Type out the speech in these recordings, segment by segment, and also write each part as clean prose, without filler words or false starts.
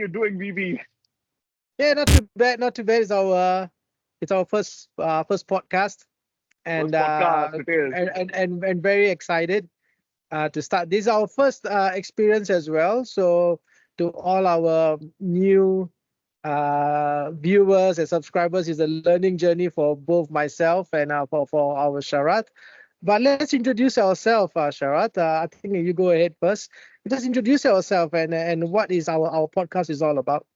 you doing, VV? Yeah, not too bad. Not too bad. It's our first podcast, and First podcast it is. and very excited to start. This is our first experience as well. So to all our new viewers and subscribers, is a learning journey for both myself and for our Sharat. But let's introduce ourselves, Sharat. I think you go ahead first. Just introduce yourself and what is our podcast is all about.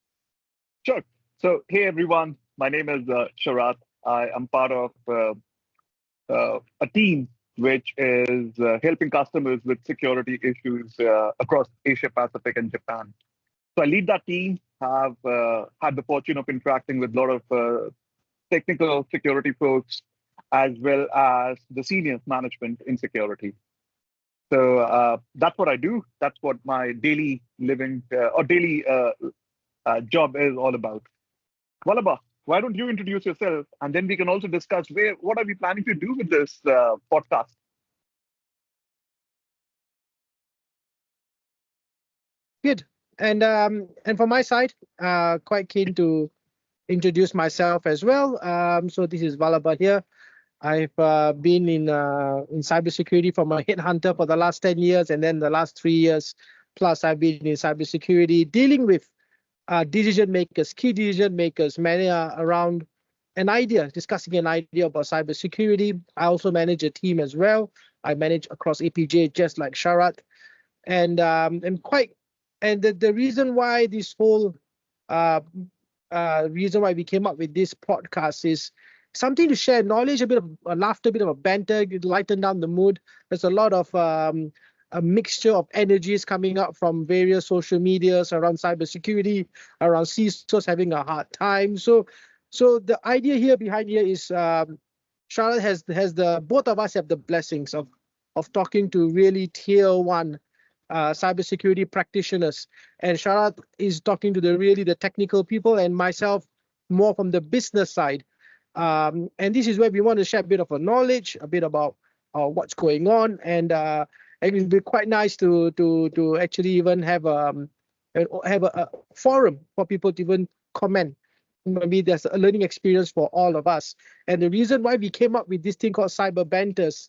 Sure. So, hey everyone, my name is Sharat. I am part of a team which is helping customers with security issues across Asia Pacific and Japan. So I lead that team. Have had the fortune of interacting with a lot of technical security folks, as well as the senior management in security. So that's what I do. That's what my daily living or daily job is all about. Vallabha, why don't you introduce yourself, and then we can also discuss what are we planning to do with this podcast. Good. And from my side, quite keen to introduce myself as well. So this is Vallabha here. I've been in cybersecurity from a headhunter for the last 10 years, and then the last 3 years plus I've been in cybersecurity, dealing with decision makers, key decision makers, many around discussing an idea about cybersecurity. I also manage a team as well. I manage across APJ just like Sharat, and the reason why this whole reason why we came up with this podcast is something to share knowledge, a bit of a laughter, a bit of a banter, lighten down the mood. There's a lot of a mixture of energies coming up from various social medias around cybersecurity, around CISOs having a hard time. So the idea here behind here is Charlotte has the both of us have the blessings of talking to really tier one cybersecurity practitioners, and Sharat is talking to the technical people, and myself more from the business side. And this is where we want to share a bit of a knowledge, a bit about what's going on, and it will be quite nice to actually even have a forum for people to even comment. Maybe there's a learning experience for all of us. And the reason why we came up with this thing called Cyber Banterz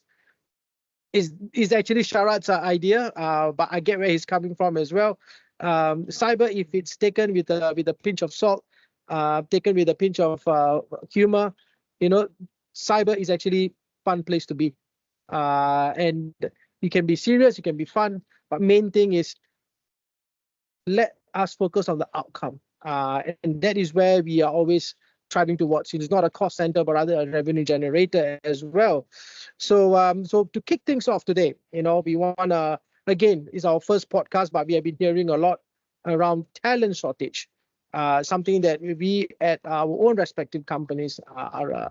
is actually Sharat's idea, but I get where he's coming from as well. Cyber, if it's taken with a pinch of salt, taken with a pinch of humor, cyber is actually fun place to be. And you can be serious, you can be fun, but main thing is let us focus on the outcome. And that is where we are always striving towards. It's not a cost center, but rather a revenue generator as well. So to kick things off today, we want to, again, it's our first podcast, but we have been hearing a lot around talent shortage. Something that we at our own respective companies are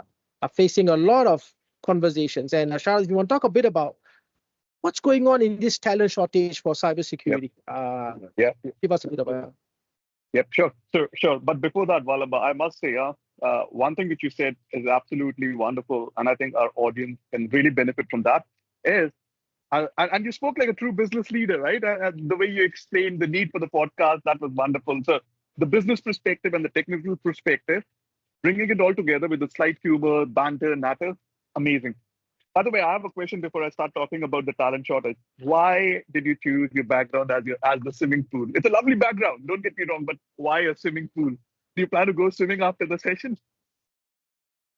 facing a lot of conversations. And Charles, you want to talk a bit about what's going on in this talent shortage for cybersecurity? Yep. Give us a bit of a... Yep, sure. But before that, Vallabha, I must say, one thing which you said is absolutely wonderful, and I think our audience can really benefit from that, is, and you spoke like a true business leader, right? The way you explained the need for the podcast, that was wonderful. So the business perspective and the technical perspective, bringing it all together with the slight humor, banter, natter, amazing. By the way, I have a question before I start talking about the talent shortage. Why did you choose your background as the swimming pool? It's a lovely background, don't get me wrong, but why a swimming pool? Do you plan to go swimming after the session?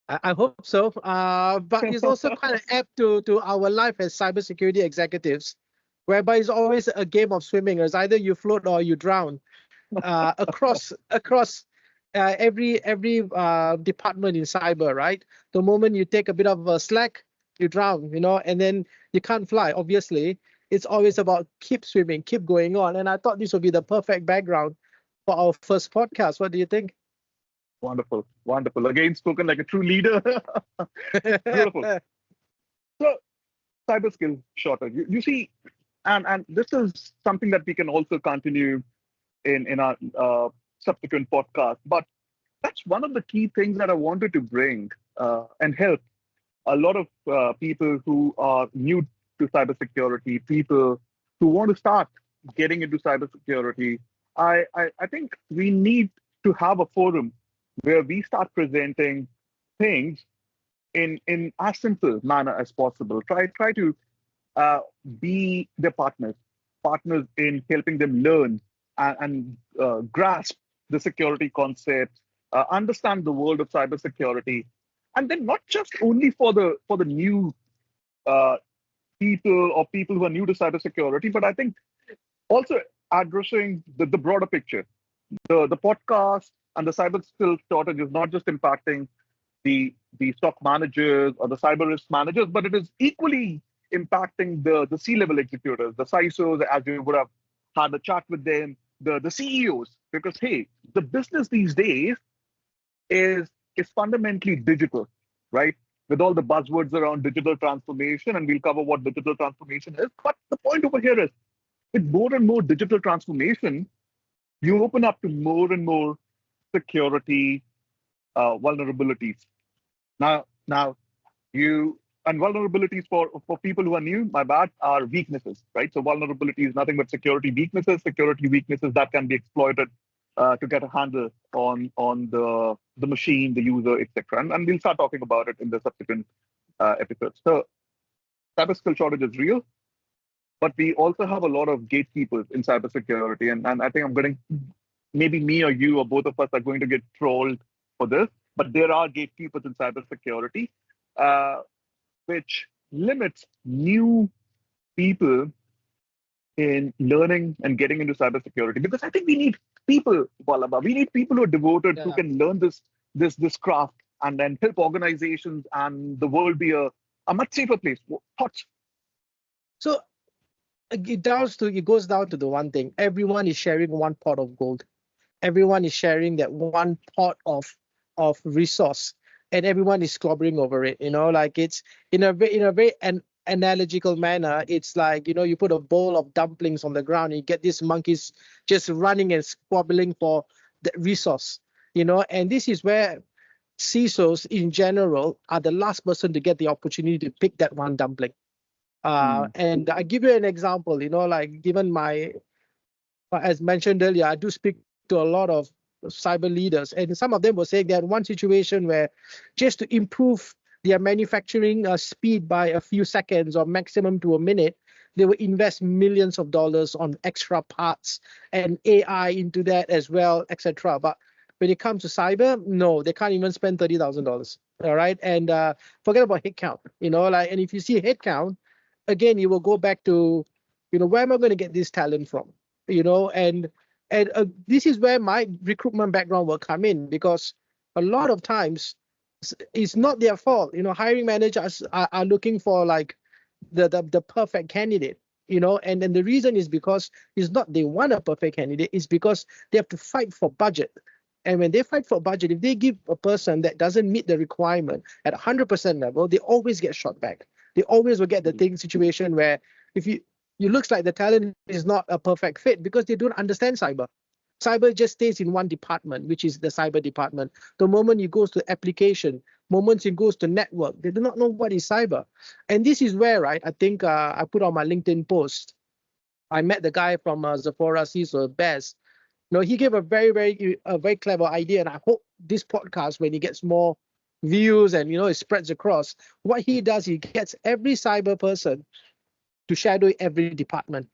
I hope so. But it's also kind of apt to our life as cybersecurity executives, whereby it's always a game of swimming. It's either you float or you drown. Across every department in cyber, right? The moment you take a bit of a slack, you drown, and then you can't fly. Obviously, it's always about keep swimming, keep going on. And I thought this would be the perfect background for our first podcast. What do you think? Wonderful. Again, spoken like a true leader. Beautiful. So, cyber skill shortage. You see, and this is something that we can also continue in our subsequent podcast. But that's one of the key things that I wanted to bring and help a lot of people who are new to cybersecurity, people who want to start getting into cybersecurity, I think we need to have a forum where we start presenting things in as simple manner as possible. Try to uh, be their partners in helping them learn and grasp the security concepts, understand the world of cybersecurity, and then not just only for the new uh, people or people who are new to cybersecurity, but I think also addressing the broader picture. The podcast and the cyber skills shortage is not just impacting the stock managers or the cyber risk managers, but it is equally impacting the C-level executors, the CISOs, as you would have had a chat with them, the CEOs, because hey, the business these days is is fundamentally digital, right? With all the buzzwords around digital transformation, and we'll cover what digital transformation is. But the point over here is, with more and more digital transformation, you open up to more and more security vulnerabilities. Now you and vulnerabilities for people who are new, my bad, are weaknesses, right? So vulnerability is nothing but security weaknesses that can be exploited to get a handle on the machine, the user, etc. And we'll start talking about it in the subsequent episodes. So cyber skill shortage is real, but we also have a lot of gatekeepers in cybersecurity, and I think I'm getting maybe me or you or both of us are going to get trolled for this, but there are gatekeepers in cybersecurity, uh, which limits new people in learning and getting into cybersecurity. Because I think we need people, Vallabha. We need people who are devoted, who Yeah. can learn this craft and then help organizations and the world be a much safer place. Thoughts? So it goes down to the one thing. Everyone is sharing one pot of gold. Everyone is sharing that one pot of resource, and everyone is slobbering over it. Like it's in a very analogical manner. It's like, you put a bowl of dumplings on the ground, and you get these monkeys just running and squabbling for the resource. And this is where CISOs in general are the last person to get the opportunity to pick that one dumpling. Mm, And I give you an example. Like given my, as mentioned earlier, I do speak to a lot of cyber leaders, and some of them were saying they had one situation where just to improve their manufacturing speed by a few seconds or maximum to a minute, they will invest millions of dollars on extra parts and AI into that as well, etc. But when it comes to cyber, no, they can't even spend $30,000. All right, and forget about headcount. And if you see headcount, again, you will go back to, where am I going to get this talent from? And this is where my recruitment background will come in, because a lot of times it's not their fault. Hiring managers are looking for like the perfect candidate. And then the reason is because it's not they want a perfect candidate, it's because they have to fight for budget. And when they fight for budget, if they give a person that doesn't meet the requirement at 100% level, they always get shot back. They always will get the thing situation where if you looks like the talent is not a perfect fit because they don't understand cyber. Cyber just stays in one department, which is the cyber department. The moment it goes to application, moments it goes to network, they do not know what is cyber. And this is where, right, I think I put on my LinkedIn post, I met the guy from Sephora CISO, Bez. He gave a very clever idea, and I hope this podcast, when it gets more views and it spreads across, what he does, he gets every cyber person to shadow every department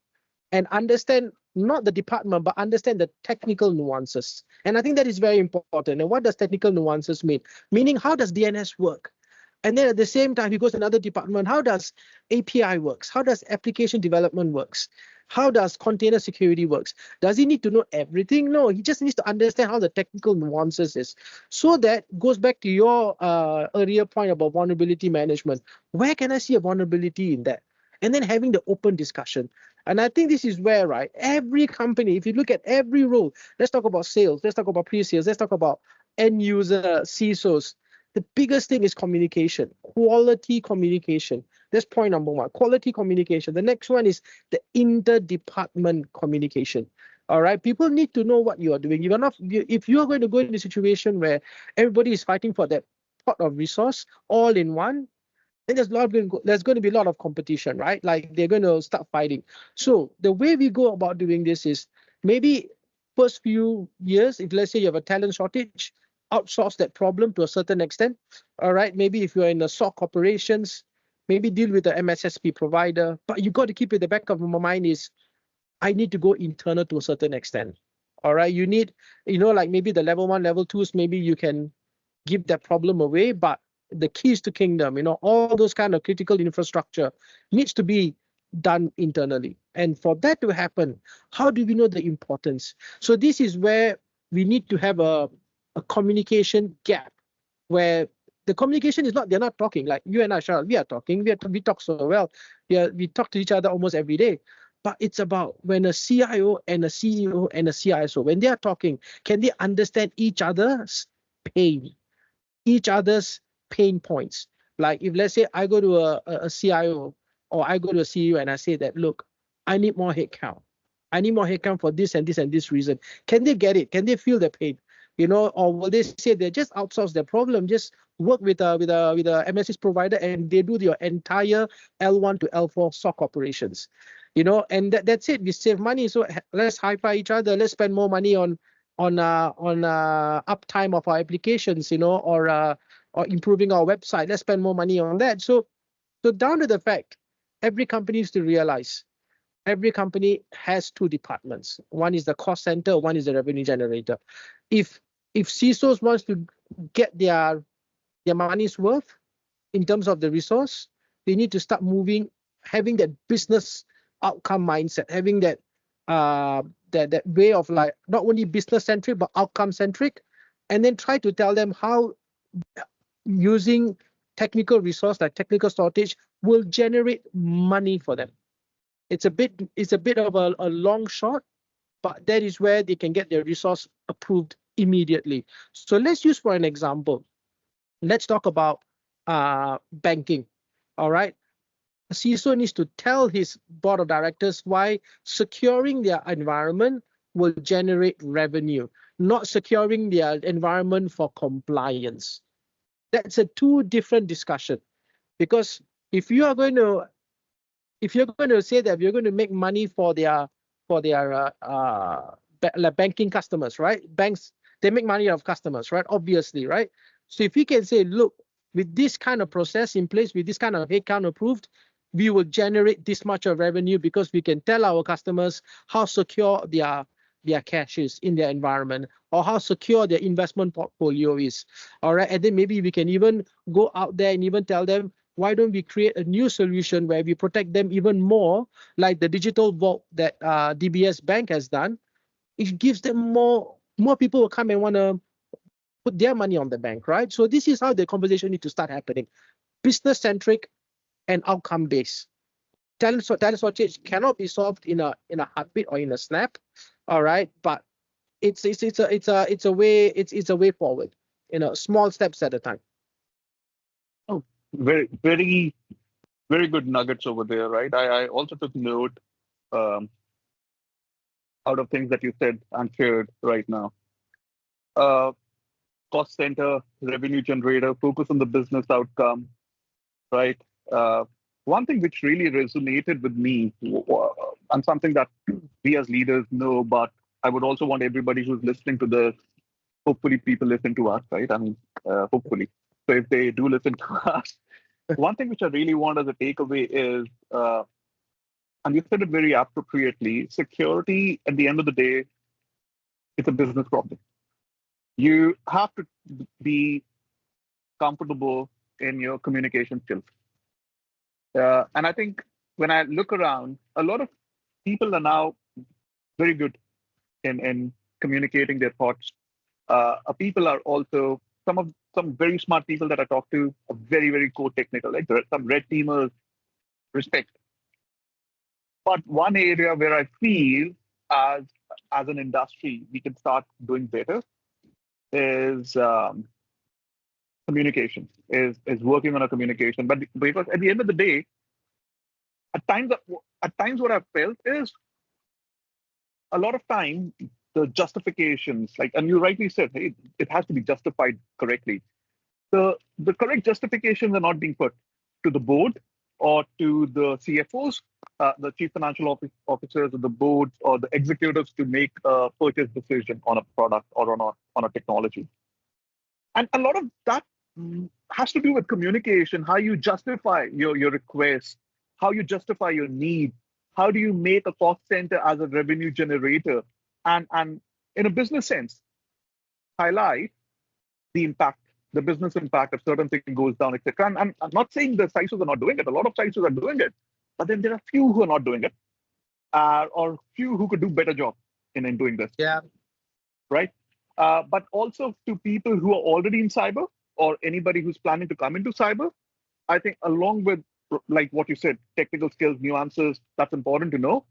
and understand not the department, but understand the technical nuances. And I think that is very important. And what does technical nuances mean? Meaning, how does DNS work? And then at the same time, he goes to another department. How does API works? How does application development works? How does container security works? Does he need to know everything? No, he just needs to understand how the technical nuances is. So that goes back to your earlier point about vulnerability management. Where can I see a vulnerability in that? And then having the open discussion. And I think this is where, right, every company, if you look at every role, let's talk about sales, let's talk about pre-sales, let's talk about end user, CISOs. The biggest thing is communication, quality communication. That's point number one, quality communication. The next one is the interdepartment communication. All right, people need to know what you are doing. If you are going to go in a situation where everybody is fighting for that pot of resource all in one, then there's going to be a lot of competition, right? Like they're going to start fighting. So the way we go about doing this is maybe first few years, if let's say you have a talent shortage, outsource that problem to a certain extent. All right, maybe if you're in a SOC operations, maybe deal with the MSSP provider. But you got to keep in the back of my mind is I need to go internal to a certain extent. All right, you need, like maybe the level 1, level 2s, maybe you can give that problem away, but the keys to kingdom, all those kind of critical infrastructure needs to be done internally. And for that to happen, how do we know the importance? So this is where we need to have a communication gap where the communication is not, they're not talking like you and I, Sharat, we are talking, we talk so well. We talk to each other almost every day. But it's about when a CIO and a CEO and a CISO, when they are talking, can they understand each other's pain, each other's pain points? Like if let's say I go to a CIO or I go to a CEO and I say that, look, I need more headcount. I need more headcount for this and this and this reason. Can they get it? Can they feel the pain? Or will they say they just outsource their problem, just work with a MSS provider and they do your entire L1 to L4 SOC operations? And that's it. We save money. So let's hi-fi each other. Let's spend more money on uptime of our applications, or improving our website. Let's spend more money on that. So down to the fact, every company needs to realize every company has two departments. One is the cost center, one is the revenue generator. If CISOs wants to get their money's worth in terms of the resource, they need to start moving, having that business outcome mindset, having that that way of like not only business centric but outcome centric, and then try to tell them how using technical resource like technical shortage will generate money for them. It's a bit of a long shot, but that is where they can get their resource approved immediately. So let's use for an example. Let's talk about banking. All right. A CISO needs to tell his board of directors why securing their environment will generate revenue, not securing their environment for compliance. That's a two different discussion, because if you're going to say that you're going to make money for their banking customers, right? Banks, they make money out of customers, right? Obviously, right? So if you can say, look, with this kind of process in place, with this kind of headcount approved, we will generate this much of revenue because we can tell our customers how secure their cash is in their environment, or how secure their investment portfolio is. All right. And then maybe we can even go out there and even tell them, why don't we create a new solution where we protect them even more, like the digital vault that DBS Bank has done. It gives them more people will come and want to put their money on the bank, right? So this is how the conversation needs to start happening. Business centric and outcome based. Talent shortage cannot be solved in a heartbeat or in a snap. All right, but it's a way forward, small steps at a time. Oh, very, very, very good nuggets over there, right? I also took note out of things that you said and shared right now. Cost center, revenue generator, focus on the business outcome, right? One thing which really resonated with me, and something that we as leaders know, but I would also want everybody who's listening to this, hopefully people listen to us, right? I mean, hopefully. So if they do listen to us, one thing which I really want as a takeaway is, and you said it very appropriately, security at the end of the day, it's a business problem. You have to be comfortable in your communication skills. And I think when I look around, a lot of people are now very good in communicating their thoughts. People are also, some very smart people that I talk to are very, very core technical. Like there are some red teamers, respect. But one area where I feel as an industry we can start doing better is communication, is working on a communication. But because at the end of the day, at times what I've felt is a lot of time the justifications, like, and you rightly said, hey, it has to be justified correctly. The correct justifications are not being put to the board or to the CFOs the chief financial officers or the boards or the executives to make a purchase decision on a product or on a technology. And a lot of that has to do with communication, how you justify your request, how you justify your need, how do you make a cost center as a revenue generator, and in a business sense, highlight the impact, the business impact if certain thing goes down, etc. And I'm not saying the CISOs are not doing it. A lot of CISOs are doing it, but then there are few who are not doing it, or few who could do better job in doing this. Yeah. Right. But also to people who are already in cyber or anybody who's planning to come into cyber, I think along with like what you said, technical skills, nuances, that's important to know.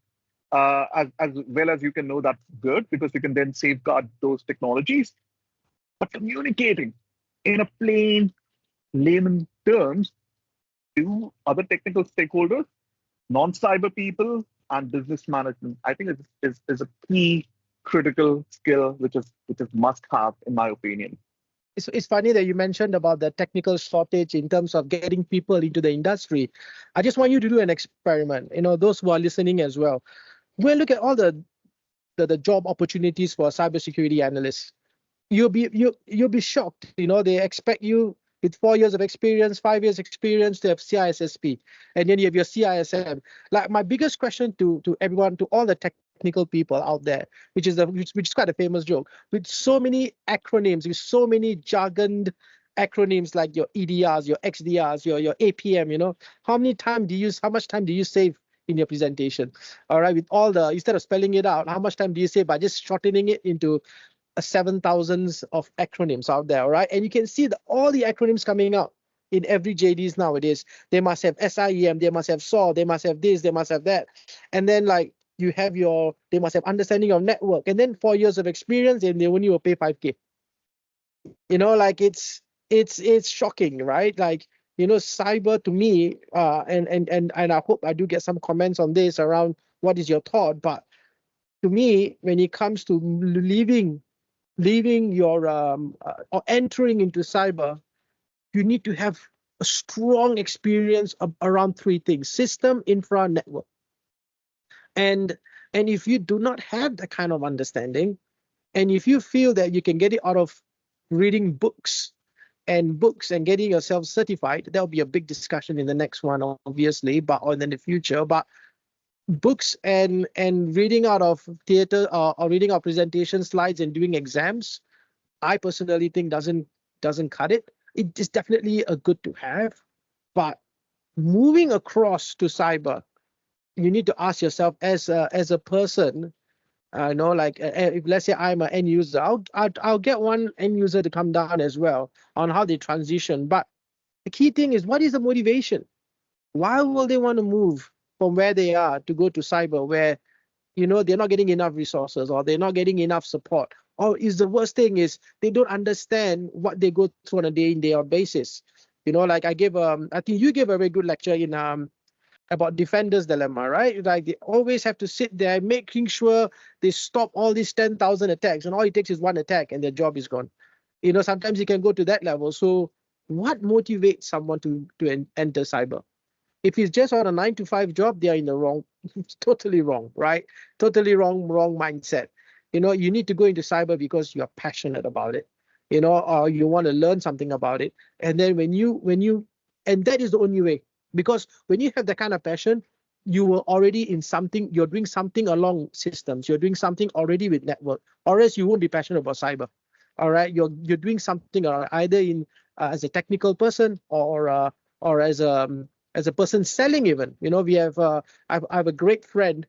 As well as you can know that's good because you can then safeguard those technologies. But communicating in a plain layman terms to other technical stakeholders, non-cyber people, and business management, I think is a key critical skill which is must have in my opinion. It's funny that you mentioned about the technical shortage in terms of getting people into the industry. I just want you to do an experiment. Those who are listening as well. We'll look at all the job opportunities for cybersecurity analysts. You'll be shocked. They expect you with 4 years of experience, 5 years experience to have CISSP, and then you have your CISM. Like my biggest question to everyone, to all the technical people out there, which is quite a famous joke, with so many acronyms, with so many jargoned acronyms like your EDRs, your XDRs, your APM. How much time do you save in your presentation? All right, with all instead of spelling it out, how much time do you save by just shortening it into 7,000s of acronyms out there, all right? And you can see all the acronyms coming out in every JDs nowadays. They must have SIEM, they must have SOAR, they must have this, they must have that. And then like you have they must have understanding of network. And then 4 years of experience and they only will pay 5K. Like it's shocking, right? Like, cyber to me, and I hope I do get some comments on this around what is your thought. But to me, when it comes to leaving your or entering into cyber, you need to have a strong experience around three things: system, infra, network. And if you do not have that kind of understanding, and if you feel that you can get it out of reading books and getting yourself certified, there'll be a big discussion in the next one, obviously, or in the future. But books and reading out of theater or reading out presentation slides and doing exams, I personally think doesn't cut it. It is definitely a good to have, but moving across to cyber, you need to ask yourself as a person, if let's say I'm an end user, I'll get one end user to come down as well on how they transition. But the key thing is, what is the motivation? Why will they want to move from where they are to go to cyber, where they're not getting enough resources or they're not getting enough support? Or is the worst thing is they don't understand what they go through on a day-in-day out basis? Like I think you gave a very good lecture in about defender's dilemma, right? Like they always have to sit there making sure they stop all these 10,000 attacks, and all it takes is one attack and their job is gone. Sometimes you can go to that level. So what motivates someone to enter cyber? If it's just on a 9-to-5 job, they are in the wrong, totally wrong, right? Totally wrong mindset. You need to go into cyber because you're passionate about it, or you want to learn something about it. And then and that is the only way, because when you have that kind of passion, you were already in something, you're doing something along systems, you're doing something already with network, or else you won't be passionate about cyber. All right, you're doing something either in as a technical person or as a person selling even. We have I have a great friend.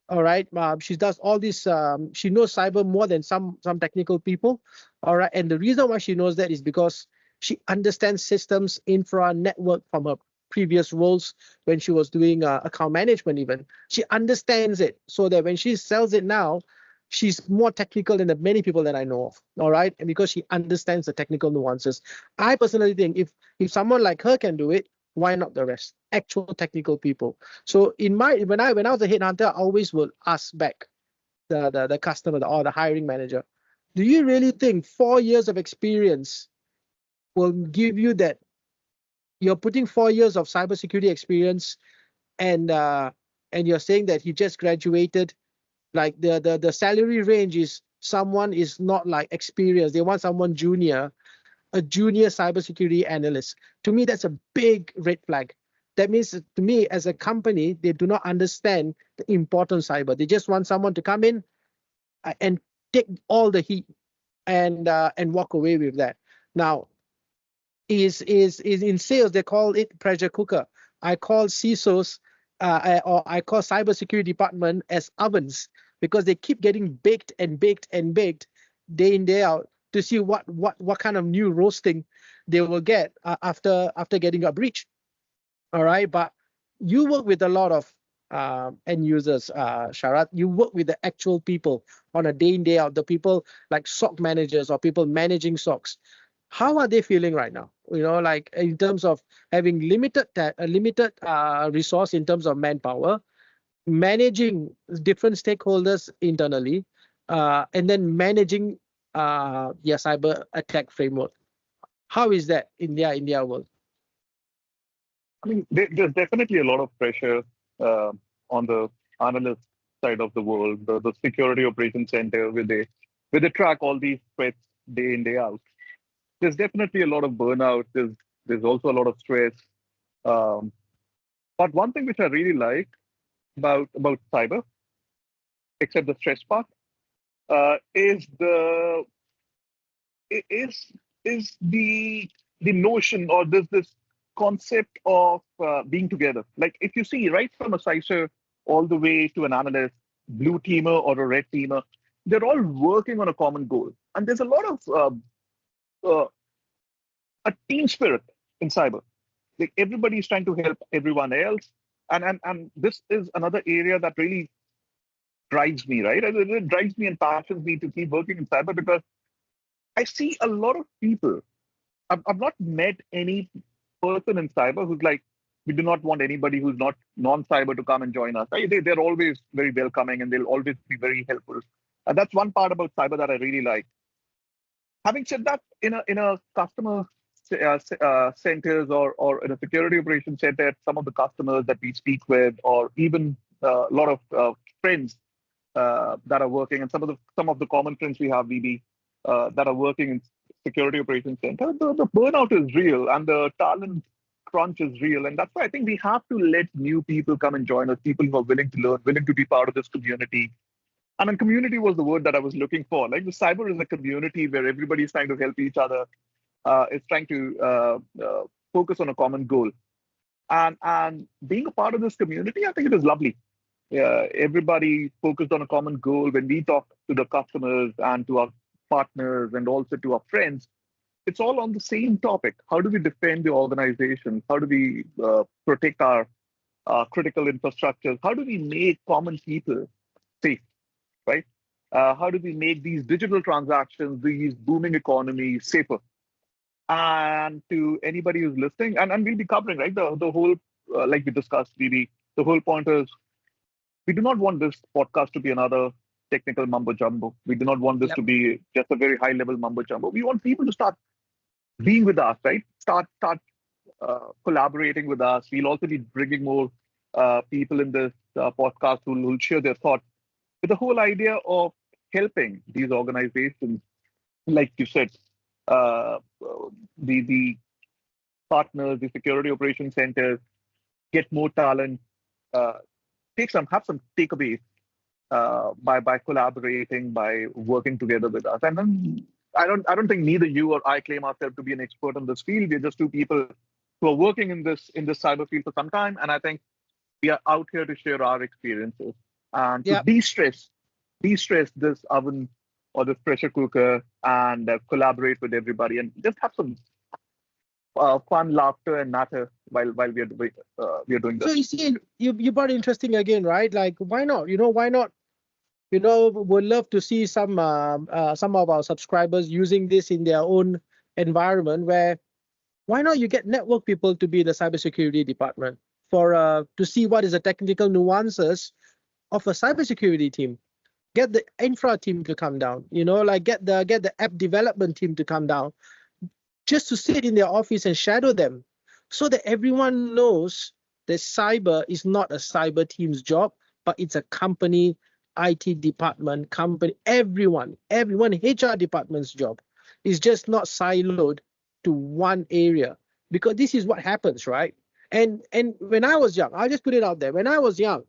All right, she does all this. She knows cyber more than some technical people. All right, and the reason why she knows that is because she understands systems, infra, network from her previous roles when she was doing account management. Even she understands it, so that when she sells it now, she's more technical than the many people that I know of. All right, and because she understands the technical nuances, I personally think if someone like her can do it, why not the rest? Actual technical people. So when I was a headhunter, I always would ask back the customer or the hiring manager, do you really think 4 years of experience will give you that? You're putting 4 years of cybersecurity experience and and you're saying that he just graduated, like the salary range is someone is not like experienced. They want someone junior, a junior cybersecurity analyst. To me, that's a big red flag. That means to me, as a company, they do not understand the importance of cyber. They just want someone to come in and take all the heat and walk away with that. Now, is in sales, they call it pressure cooker. I call CISOs or I call cybersecurity department as ovens, because they keep getting baked and baked and baked day in day out to see what kind of new roasting they will get after getting a breach. All right, but you work with a lot of end users, Sharat. You work with the actual people on a day in day out, the people like SOC managers or people managing SOCs. How are they feeling right now? You know, like in terms of having limited resource in terms of manpower, managing different stakeholders internally, and then managing cyber attack framework. How is that in their world? I mean, there's definitely a lot of pressure on the analyst side of the world, the security operations center, where they track all these threats day in, day out. There's definitely a lot of burnout. There's also a lot of stress. Um, but one thing which I really like about cyber, except the stress part, is the notion, or this concept of being together. Like if you see right from a CISO all the way to an analyst, blue teamer or a red teamer, they're all working on a common goal, and there's a lot of a team spirit in cyber. Like everybody's trying to help everyone else, and this is another area that really drives me, right? It drives me and passions me to keep working in cyber, because I see a lot of people. I've not met any person in cyber who's like, we do not want anybody who's not non-cyber to come and join us. Right? They're always very welcoming, and they'll always be very helpful. And that's one part about cyber that I really like. Having said that, in a customer centers, or in a security operations center, some of the customers that we speak with, or even a lot of friends that are working, and some of the common friends we have, VB, that are working in security operations center, the burnout is real, and the talent crunch is real. And that's why I think we have to let new people come and join us, people who are willing to learn, willing to be part of this community. I mean, community was the word that I was looking for. Like the cyber is a community where everybody's trying to help each other. It's trying to focus on a common goal. And being a part of this community, I think it is lovely. Everybody focused on a common goal. When we talk to the customers and to our partners and also to our friends, it's all on the same topic. How do we defend the organization? How do we protect our critical infrastructures? How do we make common people safe, right? How do we make these digital transactions, these booming economies safer? And to anybody who's listening, and we'll be covering, right, the whole, like we discussed, BB, the whole point is we do not want this podcast to be another technical mumbo jumbo. We do not want this to be just a very high level mumbo jumbo. We want people to start being with us, right? Start collaborating with us. We'll also be bringing more people in this podcast who will share their thoughts with the whole idea of helping these organizations, like you said, the partners, the security operations centers, get more talent, have some takeaways by collaborating, by working together with us. And then I don't think neither you or I claim ourselves to be an expert in this field. We're just two people who are working in this cyber field for some time, and I think we are out here to share our experiences and to de-stress this oven or this pressure cooker, and collaborate with everybody and just have some fun, laughter, and natter while we are doing this. So you see, you brought interesting again, right? Like, why not? Why not? We'd love to see some of our subscribers using this in their own environment. Why not you get network people to be in the cybersecurity department for to see what is the technical nuances of a cybersecurity team. Get the infra team to come down. Like get the app development team to come down, just to sit in their office and shadow them, so that everyone knows that cyber is not a cyber team's job, but it's a company, IT department, company, everyone HR department's job. It's just not siloed to one area, because this is what happens, right? And when I was young, I'll just put it out there. When I was young,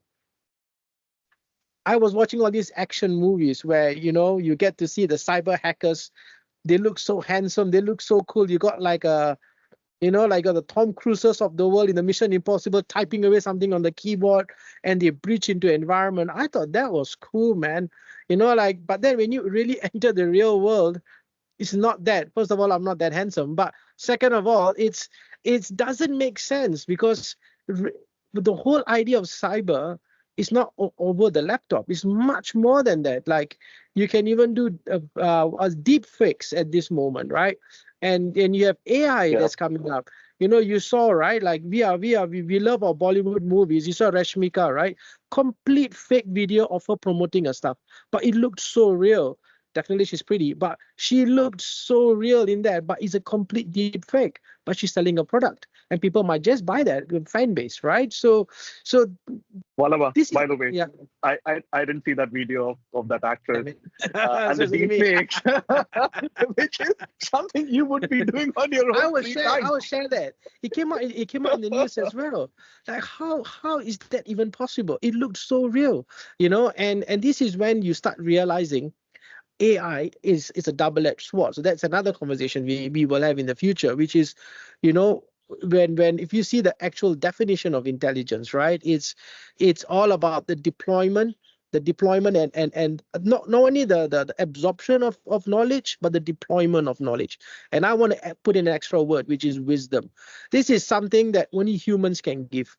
I was watching all these action movies where, you get to see the cyber hackers. They look so handsome. They look so cool. You got like the Tom Cruises of the world in the Mission Impossible typing away something on the keyboard, and they breach into environment. I thought that was cool, man. But then when you really enter the real world, it's not that. First of all, I'm not that handsome. But second of all, it doesn't make sense, because the whole idea of cyber is not over the laptop. It's much more than that. Like, you can even do deep fakes at this moment, right? And you have AI that's coming up. You saw, right? Like, we love our Bollywood movies. You saw Rashmika, right? Complete fake video of her promoting her stuff, but it looked so real. Definitely she's pretty, but she looked so real in that. But it's a complete deep fake, but she's selling a product, and people might just buy that with fan base, right? So Vallabha, this by the way, yeah. I didn't see that video of that actress and So the deep fakes, which is something you would be doing on your own. I will share that. It came out in the news as well. Like, how is that even possible? It looked so real, and this is when you start realizing AI is a double-edged sword. So that's another conversation we will have in the future, which is, when if you see the actual definition of intelligence, right? It's all about the deployment and not only the absorption of knowledge, but the deployment of knowledge. And I want to put in an extra word, which is wisdom. This is something that only humans can give.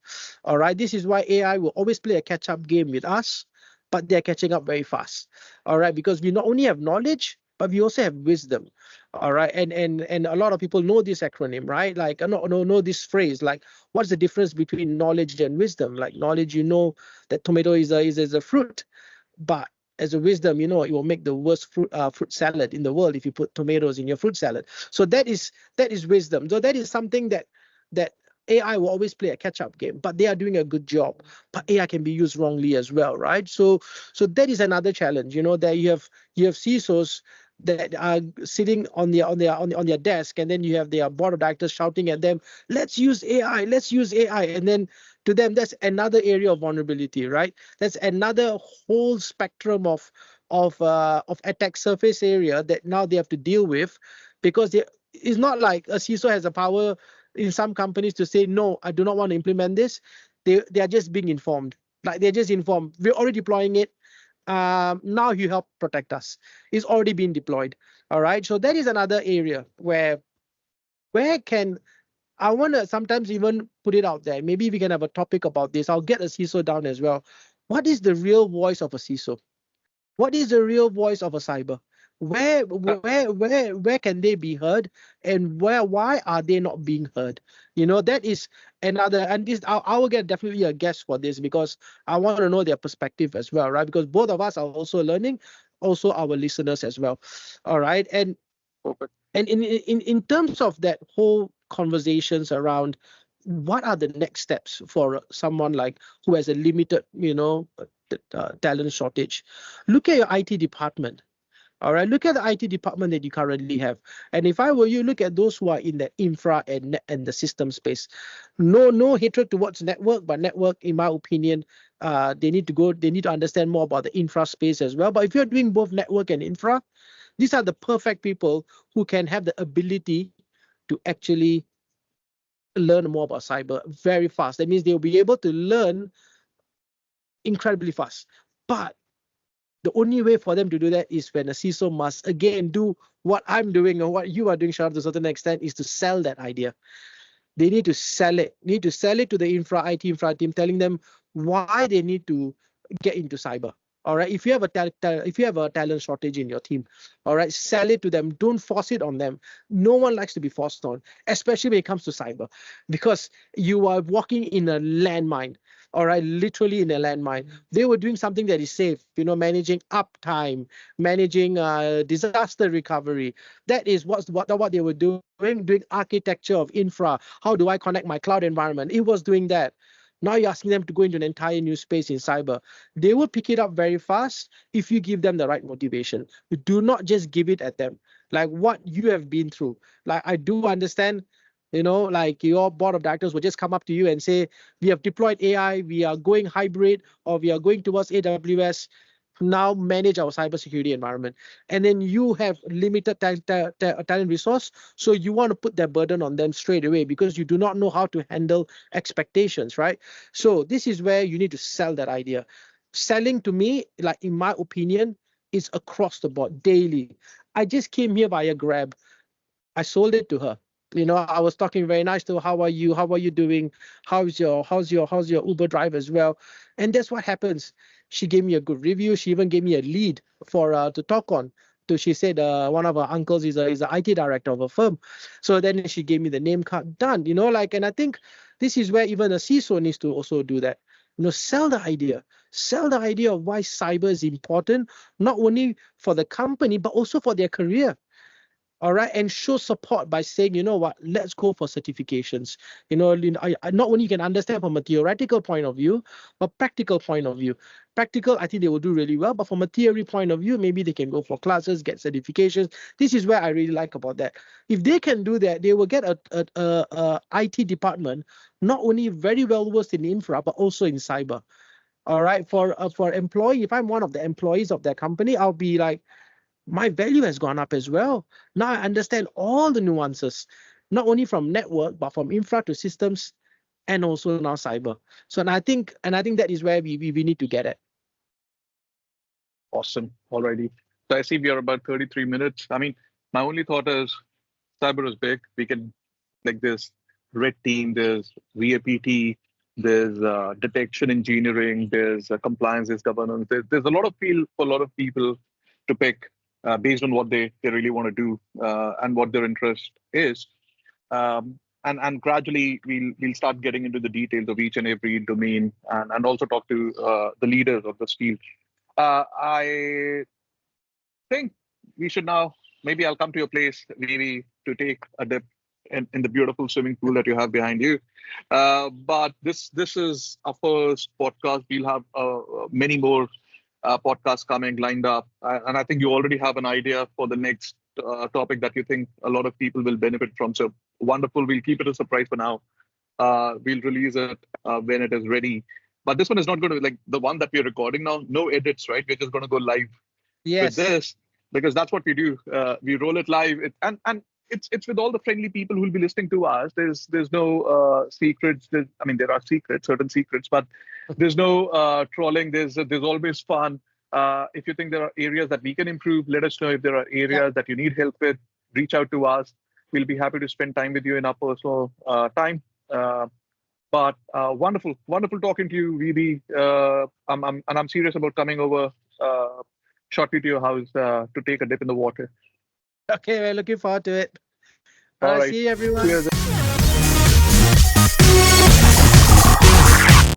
All right. This is why AI will always play a catch-up game with us, but they're catching up very fast. All right, because we not only have knowledge, but we also have wisdom. All right, and a lot of people know this acronym, right? Like, know this phrase. Like, what's the difference between knowledge and wisdom? Like, knowledge, that tomato is a fruit, but as a wisdom, it will make the worst fruit salad in the world if you put tomatoes in your fruit salad. So that is wisdom. So that is something that AI will always play a catch-up game, but they are doing a good job. But AI can be used wrongly as well, right? So that is another challenge. That you have CISOs that are sitting on their desk, and then you have their board of directors shouting at them, "Let's use AI, let's use AI," and then to them that's another area of vulnerability, right? That's another whole spectrum of attack surface area that now they have to deal with, because it's not like a CISO has a power in some companies to say, no, I do not want to implement this. They are just being informed. Like, they're just informed. We're already deploying it. Now you help protect us. It's already been deployed. All right. So that is another area where can I want to sometimes even put it out there. Maybe we can have a topic about this. I'll get a CISO down as well. What is the real voice of a CISO? What is the real voice of a cyber? Where can they be heard, and why are they not being heard? That is another, and this I will get definitely a guest for this, because I want to know their perspective as well, right? Because both of us are also learning, also our listeners as well. All right. And in terms of that whole conversations around what are the next steps for someone like who has a limited talent shortage, look at your IT department. All right, look at the IT department that you currently have. And if I were you, look at those who are in the infra and the system space. No hatred towards network, but network, in my opinion, they need to understand more about the infra space as well. But if you're doing both network and infra, these are the perfect people who can have the ability to actually learn more about cyber very fast. That means they'll be able to learn incredibly fast. But the only way for them to do that is when a CISO must, again, do what I'm doing or what you are doing, Sharat, to a certain extent, is to sell that idea. They need to sell it. Need to sell it to the IT infra team, telling them why they need to get into cyber. All right. If you have a talent shortage in your team, all right, sell it to them. Don't force it on them. No one likes to be forced on, especially when it comes to cyber, because you are walking in a landmine. All right, literally in a landmine. They were doing something that is safe, managing uptime, managing disaster recovery. That is what they were doing architecture of infra. How do I connect my cloud environment? It was doing that. Now you're asking them to go into an entire new space in cyber. They will pick it up very fast if you give them the right motivation. You do not just give it at them. Like what you have been through. Like I do understand, like your board of directors will just come up to you and say, we have deployed AI, we are going hybrid, or we are going towards AWS. Now manage our cybersecurity environment. And then you have limited talent resource. So you want to put that burden on them straight away because you do not know how to handle expectations, right? So this is where you need to sell that idea. Selling to me, like in my opinion, is across the board daily. I just came here via Grab. I sold it to her. I was talking very nice to her. How are you? How are you doing? How's your Uber drive as well? And that's what happens. She gave me a good review. She even gave me a lead for to talk on. She said one of her uncles is a IT director of a firm. So then she gave me the name card. Done. And I think this is where even a CISO needs to also do that. Sell the idea. Sell the idea of why cyber is important, not only for the company but also for their career. All right, and show support by saying, you know what, let's go for certifications. Not only you can understand from a theoretical point of view, but practical point of view. Practical, I think they will do really well, but from a theory point of view, maybe they can go for classes, get certifications. This is where I really like about that. If they can do that, they will get a IT department not only very well versed in infra, but also in cyber. All right, for employee, if I'm one of the employees of that company, I'll be like, my value has gone up as well. Now I understand all the nuances, not only from network, but from infra to systems and also now cyber. So and I think that is where we need to get it. Awesome. Alrighty. So I see we are about 33 minutes. I mean, my only thought is cyber is big. We can, like, there's red team, there's VAPT, there's detection engineering, there's compliance, there's governance. There's a lot of field for a lot of people to pick based on what they really want to do and what their interest is. And gradually we'll start getting into the details of each and every domain and also talk to the leaders of this field. I think we should now, maybe I'll come to your place, maybe to take a dip in the beautiful swimming pool that you have behind you. But this is our first podcast. We'll have many more podcasts coming lined up. And I think you already have an idea for the next topic that you think a lot of people will benefit from. So wonderful. We'll keep it a surprise for now. We'll release it when it is ready. But this one is not going to be like the one that we're recording now. No edits, right? We're just going to go live with this because that's what we do. We roll it live, and it's with all the friendly people who will be listening to us. There's no secrets. I mean, there are secrets, certain secrets, but there's no trolling. There's always fun. If you think there are areas that we can improve, let us know. If there are areas that you need help with, reach out to us. We'll be happy to spend time with you in our personal time. But wonderful talking to you, VB. I'm serious about coming over shortly to your house to take a dip in the water. Okay, we're looking forward to it. All right. See you, everyone. Cheers.